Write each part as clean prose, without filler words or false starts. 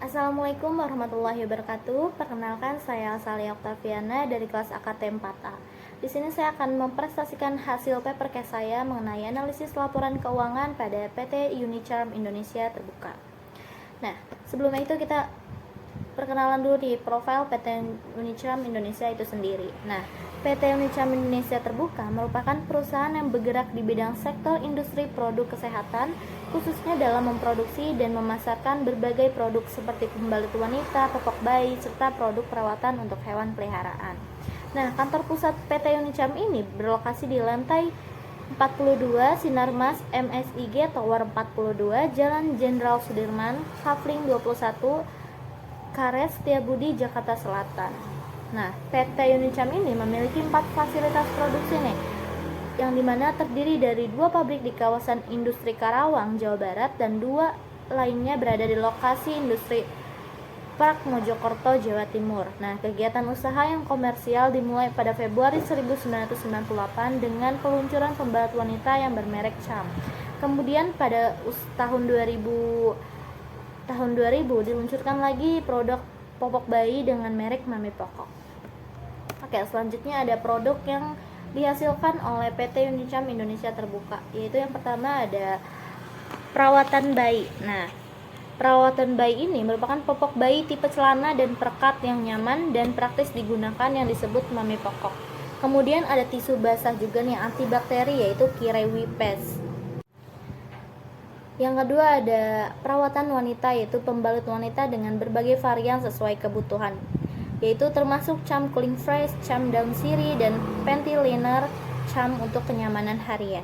Assalamualaikum warahmatullahi wabarakatuh. Perkenalkan, saya Salia Oktaviana dari kelas AKT 4A. Di sini saya akan mempresentasikan hasil paper case saya mengenai analisis laporan keuangan pada PT Unicharm Indonesia Terbuka. Nah, sebelum itu kita perkenalan dulu di profil PT Unicharm Indonesia itu sendiri. Nah, PT Unicharm Indonesia Terbuka merupakan perusahaan yang bergerak di bidang sektor industri produk kesehatan, khususnya dalam memproduksi dan memasarkan berbagai produk seperti pembalut wanita, popok bayi, serta produk perawatan untuk hewan peliharaan. Nah, kantor pusat PT Unicharm ini berlokasi di lantai 42 Sinarmas MSIG Tower 42 Jalan Jenderal Sudirman, Kavling 21, Karet Setiabudi, Jakarta Selatan. Nah, PT Unicharm ini memiliki 4 fasilitas produksi nih, yang dimana terdiri dari 2 pabrik di kawasan industri Karawang, Jawa Barat, dan 2 lainnya berada di lokasi industri Park Mojokerto, Jawa Timur. Nah, kegiatan usaha yang komersial dimulai pada Februari 1998 dengan peluncuran pembalut wanita yang bermerek Cham. Kemudian pada tahun 2000 diluncurkan lagi produk popok bayi dengan merek Mami Pokok. Oke, selanjutnya ada produk yang dihasilkan oleh PT Unicharm Indonesia Terbuka, yaitu yang pertama ada perawatan bayi. Nah, perawatan bayi ini merupakan popok bayi tipe celana dan perekat yang nyaman dan praktis digunakan yang disebut Mami Pokok. Kemudian ada tisu basah juga nih antibakteri, yaitu Kirewi Paste. Yang kedua ada perawatan wanita, yaitu pembalut wanita dengan berbagai varian sesuai kebutuhan, yaitu termasuk Cham Cooling Fresh, Cham Down Siri, dan Panty Liner Cham untuk kenyamanan harian.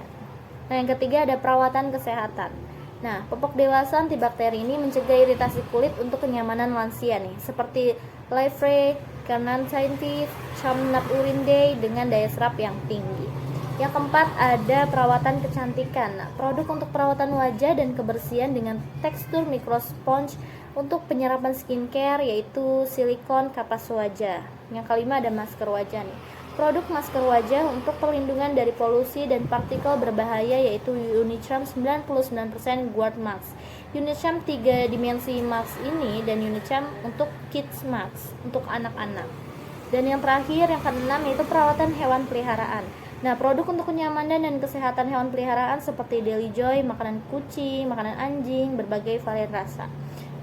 Nah, yang ketiga ada perawatan kesehatan. Nah, popok dewasa antibakteri ini mencegah iritasi kulit untuk kenyamanan lansia nih, seperti Livree, Canon Scientific, Cham Nap Urin Day dengan daya serap yang tinggi. Yang keempat ada perawatan kecantikan. Nah, produk untuk perawatan wajah dan kebersihan dengan tekstur micro sponge untuk penyerapan skincare, yaitu silikon kapas wajah. Yang kelima ada masker wajah nih. Produk masker wajah untuk perlindungan dari polusi dan partikel berbahaya, yaitu Unicharm 99% Guard Mask, Unicharm 3 dimensi mask ini, dan Unicharm untuk Kids Mask untuk anak-anak. Dan yang terakhir, yang keenam, yaitu perawatan hewan peliharaan. Nah, produk untuk kenyamanan dan kesehatan hewan peliharaan seperti Daily Joy, makanan kucing, makanan anjing, berbagai varian rasa.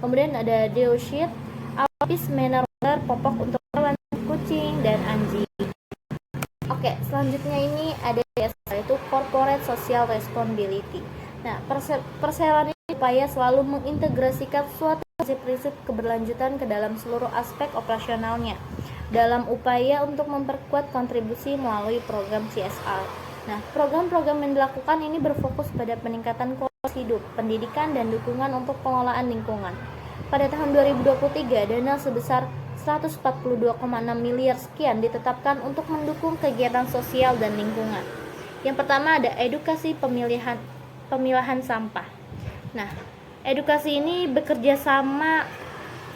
Kemudian ada Deo Sheet, Alpis Manor popok untuk hewan kucing dan anjing. Oke, selanjutnya ini ada CSR, yaitu Corporate Social Responsibility. Nah, perseroan ini upaya selalu mengintegrasikan suatu prinsip keberlanjutan ke dalam seluruh aspek operasionalnya dalam upaya untuk memperkuat kontribusi melalui program CSR. Nah, program-program yang dilakukan ini berfokus pada peningkatan kualitas hidup, pendidikan, dan dukungan untuk pengelolaan lingkungan. Pada tahun 2023, dana sebesar 142,6 miliar sekian ditetapkan untuk mendukung kegiatan sosial dan lingkungan. Yang pertama ada edukasi pemilahan sampah. Nah, edukasi ini bekerja sama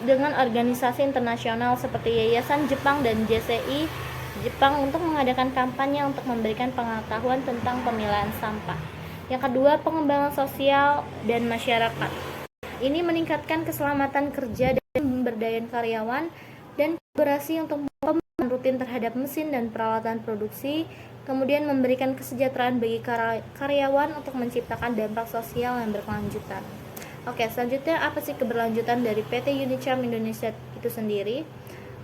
dengan organisasi internasional seperti Yayasan Jepang dan JCI Jepang untuk mengadakan kampanye untuk memberikan pengetahuan tentang pemilahan sampah. Yang kedua, pengembangan sosial dan masyarakat. Ini meningkatkan keselamatan kerja dan pemberdayaan karyawan dan kolaborasi untuk pemantauan rutin terhadap mesin dan peralatan produksi, kemudian memberikan kesejahteraan bagi karyawan untuk menciptakan dampak sosial yang berkelanjutan. Oke, selanjutnya apa sih keberlanjutan dari PT Unicharm Indonesia itu sendiri?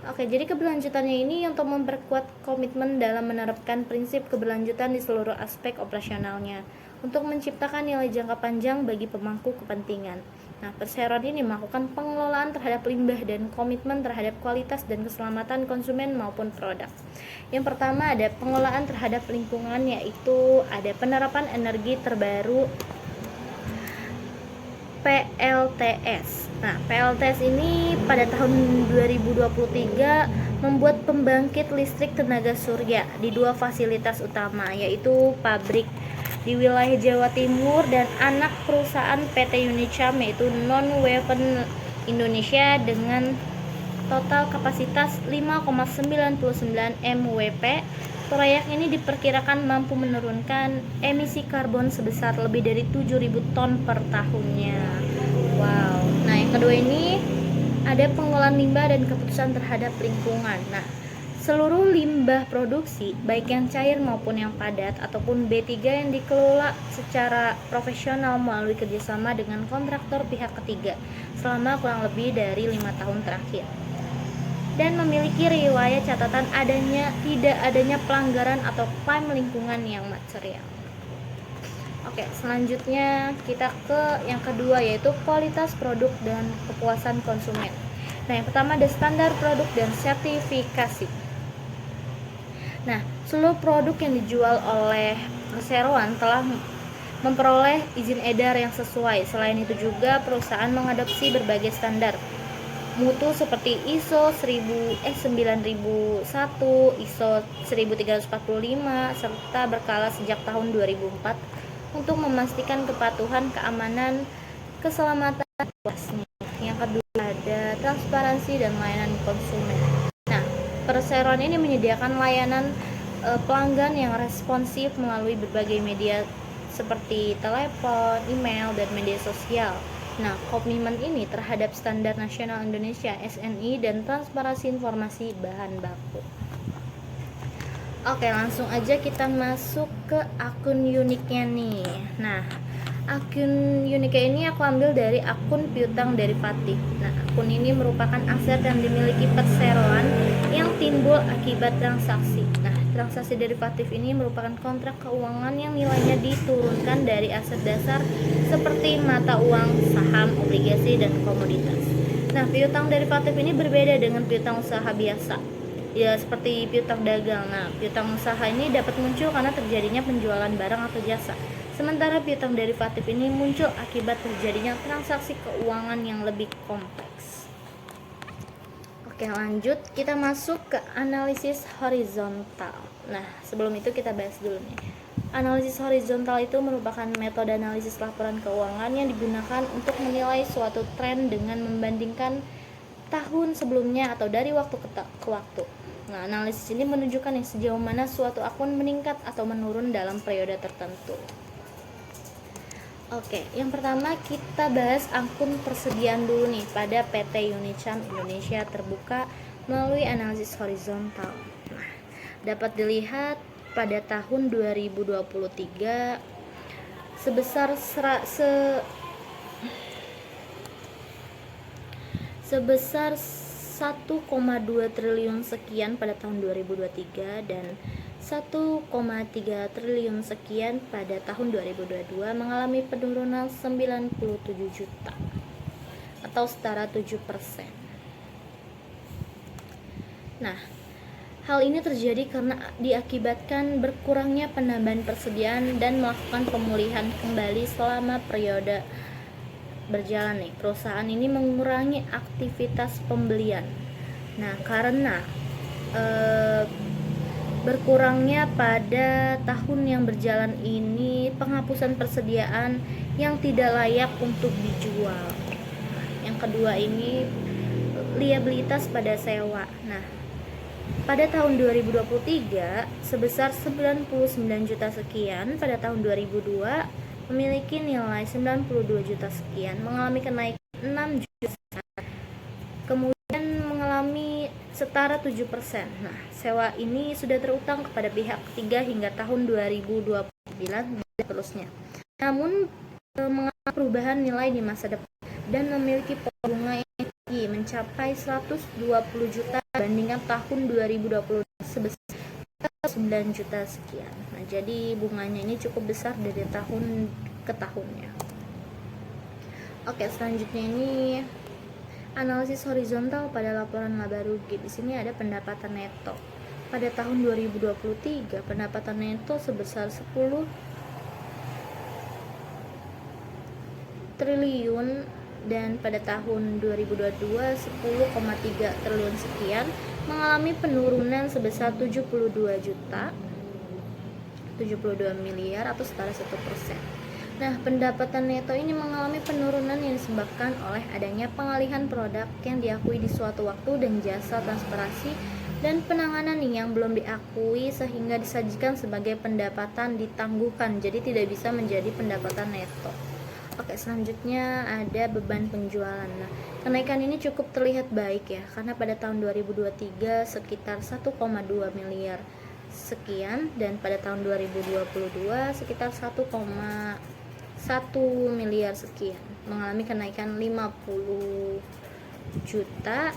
Oke, jadi keberlanjutannya ini untuk memperkuat komitmen dalam menerapkan prinsip keberlanjutan di seluruh aspek operasionalnya untuk menciptakan nilai jangka panjang bagi pemangku kepentingan. Nah, perseroan ini melakukan pengelolaan terhadap limbah dan komitmen terhadap kualitas dan keselamatan konsumen maupun produk. Yang pertama ada pengelolaan terhadap lingkungan, yaitu ada penerapan energi terbaru PLTS. Nah, PLTS ini pada tahun 2023 membuat pembangkit listrik tenaga surya di 2 fasilitas utama, yaitu pabrik di wilayah Jawa Timur dan anak perusahaan PT Unicharm, yaitu Non-Woven Indonesia dengan total kapasitas 5,99 MWP. Proyek ini diperkirakan mampu menurunkan emisi karbon sebesar lebih dari 7.000 ton per tahunnya. Wow. Nah, yang kedua ini pada pengolahan limbah dan keputusan terhadap lingkungan. Nah, seluruh limbah produksi, baik yang cair maupun yang padat ataupun B3 yang dikelola secara profesional melalui kerjasama dengan kontraktor pihak ketiga selama kurang lebih dari 5 tahun terakhir, dan memiliki riwayat catatan tidak adanya pelanggaran atau klaim lingkungan yang material. Oke, selanjutnya kita ke yang kedua, yaitu kualitas produk dan kepuasan konsumen. Nah, yang pertama ada standar produk dan sertifikasi. Nah, seluruh produk yang dijual oleh perseroan telah memperoleh izin edar yang sesuai. Selain itu juga perusahaan mengadopsi berbagai standar mutu seperti ISO 9001, ISO 1345, serta berkala sejak tahun 2004 untuk memastikan kepatuhan, keamanan, keselamatan luasnya. Yang kedua ada transparansi dan layanan konsumen. Nah, perseroan ini menyediakan layanan pelanggan yang responsif melalui berbagai media seperti telepon, email, dan media sosial. Nah, komitmen ini terhadap Standar Nasional Indonesia (SNI) dan transparansi informasi bahan baku. Oke, langsung aja kita masuk ke akun uniknya nih. Nah, akun uniknya ini aku ambil dari akun piutang derivatif. Nah, akun ini merupakan aset yang dimiliki perseroan yang timbul akibat transaksi. Nah, transaksi derivatif ini merupakan kontrak keuangan yang nilainya diturunkan dari aset dasar seperti mata uang, saham, obligasi, dan komoditas. Nah, piutang derivatif ini berbeda dengan piutang usaha biasa. Ya, seperti piutang dagang. Nah, piutang usaha ini dapat muncul karena terjadinya penjualan barang atau jasa. Sementara piutang derivatif ini muncul akibat terjadinya transaksi keuangan yang lebih kompleks. Oke, lanjut kita masuk ke analisis horizontal. Nah, sebelum itu kita bahas dulu nih. Analisis horizontal itu merupakan metode analisis laporan keuangan yang digunakan untuk menilai suatu tren dengan membandingkan tahun sebelumnya atau dari waktu ke waktu. Nah, analisis ini menunjukkan sejauh mana suatu akun meningkat atau menurun dalam periode tertentu. Oke, yang pertama kita bahas akun persediaan dulu nih pada PT Unicam Indonesia Terbuka melalui analisis horizontal. Nah, dapat dilihat pada tahun 2023 sebesar 1,2 triliun sekian pada tahun 2023 dan 1,3 triliun sekian pada tahun 2022 mengalami penurunan 97 juta atau setara 7%. Nah, hal ini terjadi karena diakibatkan berkurangnya penambahan persediaan dan melakukan pemulihan kembali selama periode berjalan nih. Perusahaan ini mengurangi aktivitas pembelian. Nah, karena berkurangnya pada tahun yang berjalan ini penghapusan persediaan yang tidak layak untuk dijual. Yang kedua ini liabilitas pada sewa. Nah, pada tahun 2023 sebesar 99 juta sekian, pada tahun 2002 memiliki nilai 92 juta sekian, mengalami kenaikan 6 juta, kemudian mengalami setara 7%. Nah, sewa ini sudah terutang kepada pihak ketiga hingga tahun 2029 dan seterusnya. Namun mengalami perubahan nilai di masa depan dan memiliki bunga yang tinggi mencapai 120 juta dibandingkan tahun 2020 sebesar 9 juta sekian. Nah, jadi bunganya ini cukup besar dari tahun ke tahunnya. Oke, selanjutnya ini analisis horizontal pada laporan laba rugi. Di sini ada pendapatan neto. Pada tahun 2023 pendapatan neto sebesar 10 triliun dan pada tahun 2022 10,3 triliun sekian, mengalami penurunan sebesar 72 miliar atau setara 1%. Nah, pendapatan neto ini mengalami penurunan yang disebabkan oleh adanya pengalihan produk yang diakui di suatu waktu dan jasa transparansi dan penanganan yang belum diakui sehingga disajikan sebagai pendapatan ditangguhkan, jadi tidak bisa menjadi pendapatan neto. Oke, selanjutnya ada beban penjualan. Nah, kenaikan ini cukup terlihat baik ya, karena pada tahun 2023 sekitar 1,2 miliar sekian, dan pada tahun 2022 sekitar 1,1 miliar sekian, mengalami kenaikan 50 juta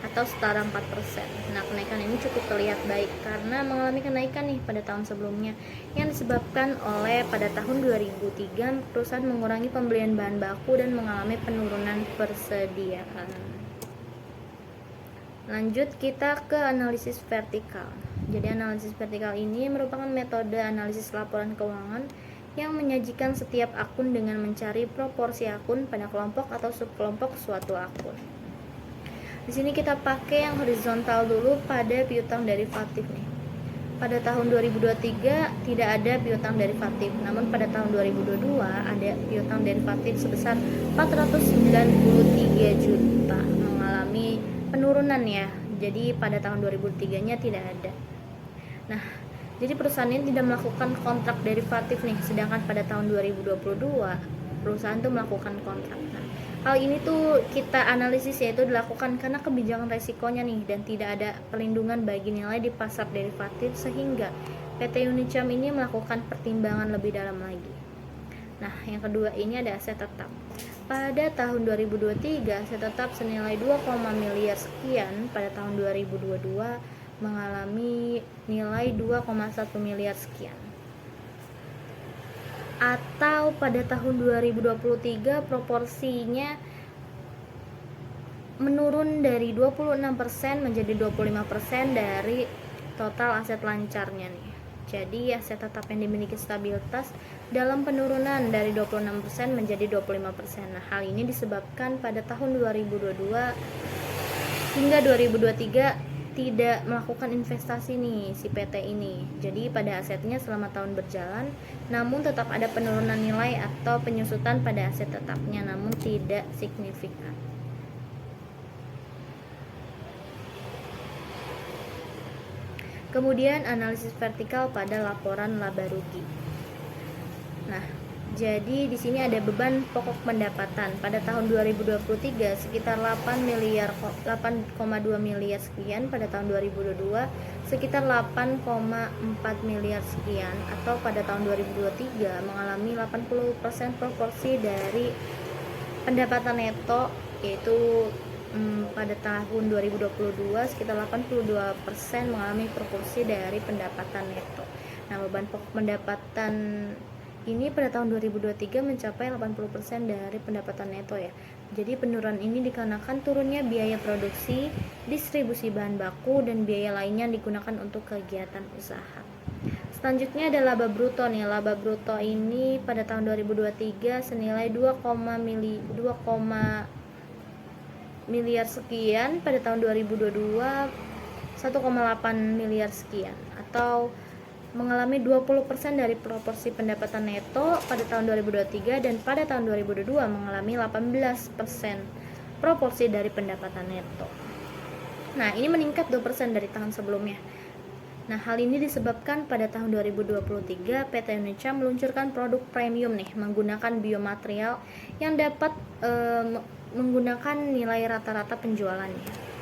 atau setara 4%. Nah, kenaikan ini cukup terlihat baik karena mengalami kenaikan nih pada tahun sebelumnya yang disebabkan oleh pada tahun 2003 perusahaan mengurangi pembelian bahan baku dan mengalami penurunan persediaan. Lanjut kita ke analisis vertikal. Jadi analisis vertikal ini merupakan metode analisis laporan keuangan yang menyajikan setiap akun dengan mencari proporsi akun pada kelompok atau subkelompok suatu akun. Di sini kita pakai yang horizontal dulu pada piutang derivatif nih. Pada tahun 2023 tidak ada piutang derivatif, namun pada tahun 2022 ada piutang derivatif sebesar 493 juta, mengalami penurunan ya. Jadi pada tahun 2003-nya tidak ada. Nah, jadi perusahaan ini tidak melakukan kontrak derivatif nih, sedangkan pada tahun 2022 perusahaan itu melakukan kontrak. Nah, hal ini tuh kita analisis yaitu dilakukan karena kebijakan resikonya nih dan tidak ada perlindungan bagi nilai di pasar derivatif sehingga PT Unicam ini melakukan pertimbangan lebih dalam lagi. Nah, yang kedua ini ada aset tetap. Pada tahun 2023 aset tetap senilai 2, miliar sekian, pada tahun 2022 mengalami nilai 2,1 miliar sekian. Atau pada tahun 2023 proporsinya menurun dari 26% menjadi 25% dari total aset lancarnya nih. Jadi aset tetap yang dimiliki stabilitas dalam penurunan dari 26% menjadi 25%. Nah, hal ini disebabkan pada tahun 2022 hingga 2023 tidak melakukan investasi nih si PT ini. Jadi pada asetnya selama tahun berjalan, namun tetap ada penurunan nilai atau penyusutan pada aset tetapnya, namun tidak signifikan. Kemudian analisis vertikal pada laporan laba rugi. Nah, jadi di sini ada beban pokok pendapatan pada tahun 2023 sekitar 8,2 miliar sekian, pada tahun 2022 sekitar 8,4 miliar sekian, atau pada tahun 2023 mengalami 80% proporsi dari pendapatan neto, yaitu pada tahun 2022 sekitar 82% mengalami proporsi dari pendapatan neto. Nah, beban pokok pendapatan ini pada tahun 2023 mencapai 80% dari pendapatan neto ya. Jadi penurunan ini dikarenakan turunnya biaya produksi, distribusi bahan baku, dan biaya lainnya yang digunakan untuk kegiatan usaha. Selanjutnya ada laba bruto nih. Laba bruto ini pada tahun 2023 senilai 2, miliar sekian, pada tahun 2022 1,8 miliar sekian, atau mengalami 20% dari proporsi pendapatan neto pada tahun 2023, dan pada tahun 2022 mengalami 18% proporsi dari pendapatan neto. Nah, ini meningkat 2% dari tahun sebelumnya. Nah, hal ini disebabkan pada tahun 2023 PT Unicam meluncurkan produk premium nih menggunakan biomaterial yang dapat menggunakan nilai rata-rata penjualannya.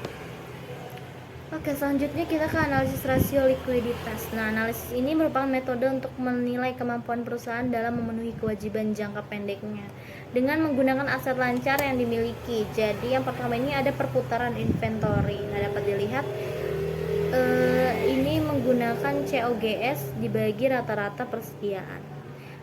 Oke, selanjutnya kita ke analisis rasio likuiditas. Nah, analisis ini merupakan metode untuk menilai kemampuan perusahaan dalam memenuhi kewajiban jangka pendeknya dengan menggunakan aset lancar yang dimiliki. Jadi yang pertama ini ada perputaran inventory. Nah, dapat dilihat ini menggunakan COGS dibagi rata-rata persediaan.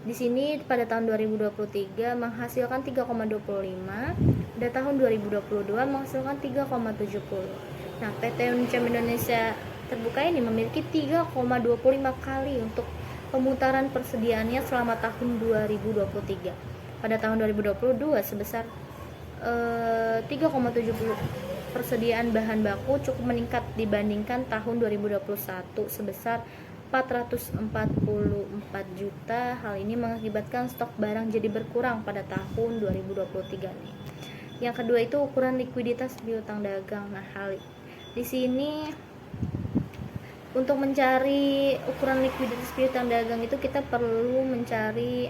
Di sini pada tahun 2023 menghasilkan 3,25, pada tahun 2022 menghasilkan 3,70. Nah, PT Unicam Indonesia Terbuka ini memiliki 3,25 kali untuk pemutaran persediaannya selama tahun 2023. Pada tahun 2022 sebesar 3,70 persediaan bahan baku cukup meningkat dibandingkan tahun 2021 sebesar 444 juta. Hal ini mengakibatkan stok barang jadi berkurang pada tahun 2023 nih. Yang kedua itu ukuran likuiditas piutang dagang. Nah, di sini untuk mencari ukuran likuiditas piutang dagang itu kita perlu mencari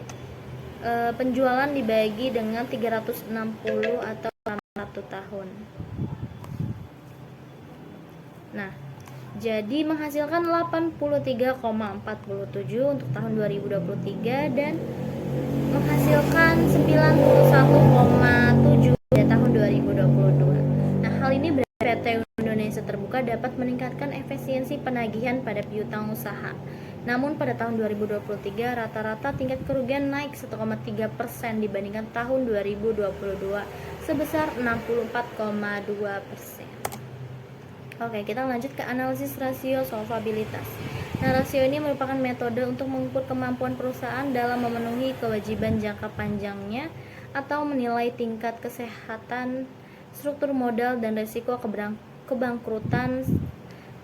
penjualan dibagi dengan 360 atau 1 tahun. Nah, jadi menghasilkan 83,47 untuk tahun 2023 dan menghasilkan 91,7 pada tahun 2022. Nah, hal ini berarti PT Indonesia Terbuka dapat meningkatkan efisiensi penagihan pada piutang usaha. Namun pada tahun 2023 rata-rata tingkat kerugian naik 1,3% dibandingkan tahun 2022 sebesar 64,2%. Oke, kita lanjut ke analisis rasio solvabilitas. Nah, rasio ini merupakan metode untuk mengukur kemampuan perusahaan dalam memenuhi kewajiban jangka panjangnya atau menilai tingkat kesehatan, struktur modal, dan risiko kebangkrutan.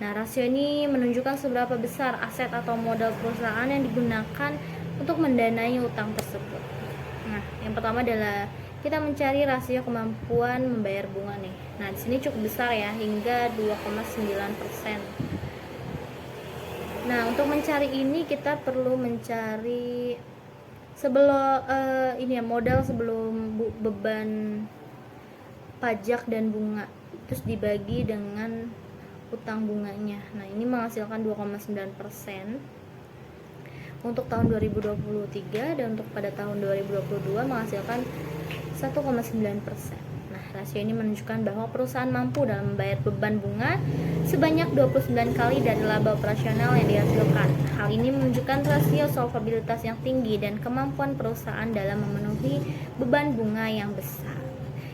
Nah, rasio ini menunjukkan seberapa besar aset atau modal perusahaan yang digunakan untuk mendanai utang tersebut. Nah, yang pertama adalah kita mencari rasio kemampuan membayar bunga nih. Nah, di sini cukup besar ya, hingga 2,9%. Nah, untuk mencari ini kita perlu mencari modal sebelum beban pajak dan bunga, terus dibagi dengan utang bunganya. Nah, ini menghasilkan 2,9% untuk tahun 2023 dan untuk pada tahun 2022 menghasilkan 1,9%. Nah, rasio ini menunjukkan bahwa perusahaan mampu dalam membayar beban bunga sebanyak 29 kali dari laba operasional yang dihasilkan. Hal ini menunjukkan rasio solvabilitas yang tinggi dan kemampuan perusahaan dalam memenuhi beban bunga yang besar.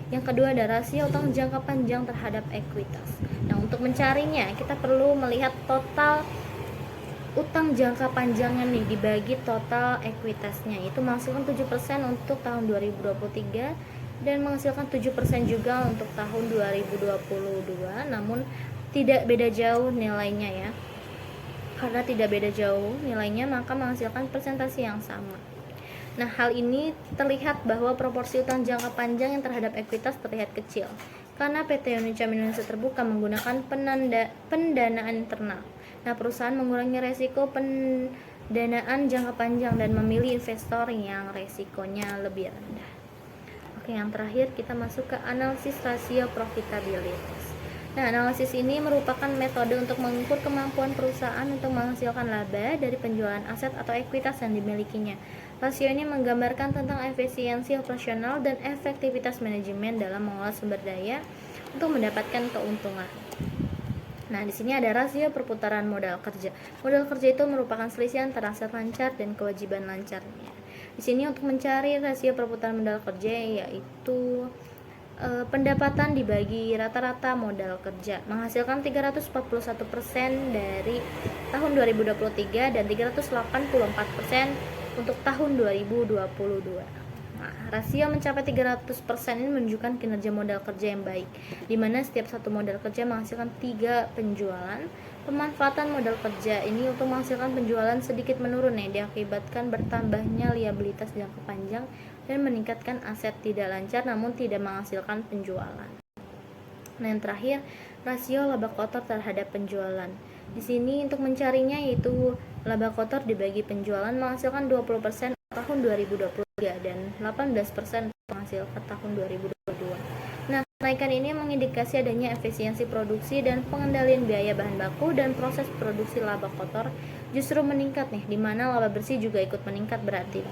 Yang kedua ada rasio utang jangka panjang terhadap ekuitas. Nah, untuk mencarinya kita perlu melihat total utang jangka panjangnya nih dibagi total ekuitasnya, itu menghasilkan 7% untuk tahun 2023 dan menghasilkan 7% juga untuk tahun 2022. Namun tidak beda jauh nilainya ya. Karena tidak beda jauh nilainya, maka menghasilkan persentase yang sama. Nah, hal ini terlihat bahwa proporsi utang jangka panjang yang terhadap ekuitas terlihat kecil karena PT Indonesia Terbuka menggunakan pendanaan internal. Nah, perusahaan mengurangi resiko pendanaan jangka panjang dan memilih investor yang resikonya lebih rendah. Oke, yang terakhir kita masuk ke analisis rasio profitabilitas. Nah, analisis ini merupakan metode untuk mengukur kemampuan perusahaan untuk menghasilkan laba dari penjualan aset atau ekuitas yang dimilikinya. Rasio ini menggambarkan tentang efisiensi operasional dan efektivitas manajemen dalam mengolah sumber daya untuk mendapatkan keuntungan. Nah, di sini ada rasio perputaran modal kerja. Modal kerja itu merupakan selisih antara aset lancar dan kewajiban lancarnya. Di sini untuk mencari rasio perputaran modal kerja yaitu pendapatan dibagi rata-rata modal kerja menghasilkan 341% dari tahun 2023 dan 384% untuk tahun 2022. Nah, rasio mencapai 300% ini menunjukkan kinerja modal kerja yang baik, di mana setiap satu modal kerja menghasilkan 3 penjualan. Pemanfaatan modal kerja ini untuk menghasilkan penjualan sedikit menurun diakibatkan bertambahnya liabilitas jangka panjang dan meningkatkan aset tidak lancar namun tidak menghasilkan penjualan. Nah, yang terakhir, rasio laba kotor terhadap penjualan. Di sini untuk mencarinya yaitu laba kotor dibagi penjualan menghasilkan 20% tahun 2023 dan 18% menghasilkan tahun 2022. Nah, kenaikan ini mengindikasi adanya efisiensi produksi dan pengendalian biaya bahan baku dan proses produksi laba kotor justru meningkat di mana laba bersih juga ikut meningkat berarti.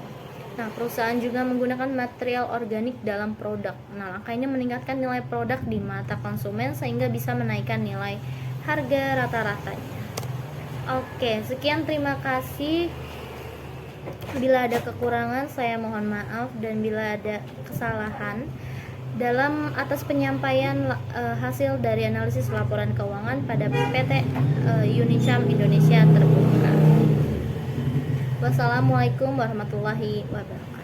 Nah, perusahaan juga menggunakan material organik dalam produk. Nah, langkah ini meningkatkan nilai produk di mata konsumen sehingga bisa menaikkan nilai harga rata-ratanya. Oke, sekian, terima kasih. Bila ada kekurangan saya mohon maaf, dan bila ada kesalahan dalam atas penyampaian hasil dari analisis laporan keuangan pada PT Unicam Indonesia Terbuka. Wassalamualaikum warahmatullahi wabarakatuh.